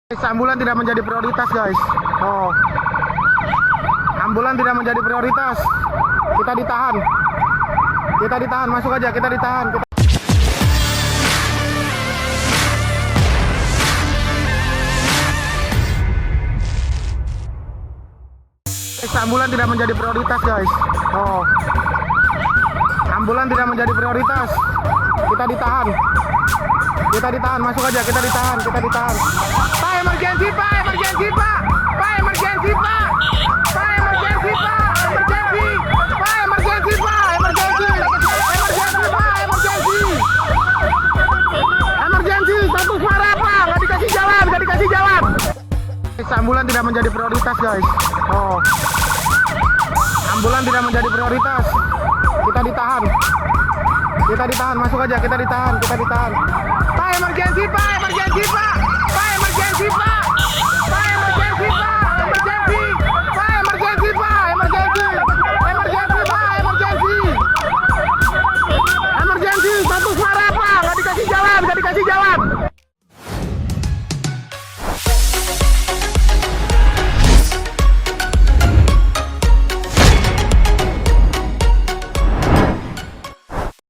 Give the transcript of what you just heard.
Ambulan tidak menjadi prioritas, guys. Oh, ambulan tidak menjadi prioritas. Kita ditahan. Kita ditahan. Masuk aja. Kita ditahan. Ambulan tidak menjadi prioritas, guys. Oh, ambulan tidak menjadi prioritas. Kita ditahan. Kita ditahan. Masuk aja. Kita ditahan. Kita ditahan. Pak, emergensi, Pak, emergensi, Pak, Pak, emergensi, Pak, Pak, emergensi, Pak, emergensi, Pak, emergensi, Pak, emergensi, emergensi, Pak, emergensi, emergensi, status marah, Pak, nggak dikasih jalan, nggak dikasih jalan. Ambulan tidak menjadi prioritas, guys. Oh, ambulan tidak menjadi prioritas. Kita ditahan. Kita ditahan. Masuk aja. Kita ditahan. Kita ditahan. Pak, emergensi, Pak, emergensi, Pak. Emergensi, Pak! Pak, emergensi, Pak! Emergensi! Pak, emergensi, Pak! Emergensi! Emergensi, Pak! Emergensi! Emergensi! Status marah, Pak! Nggak dikasih jalan! Nggak dikasih jalan!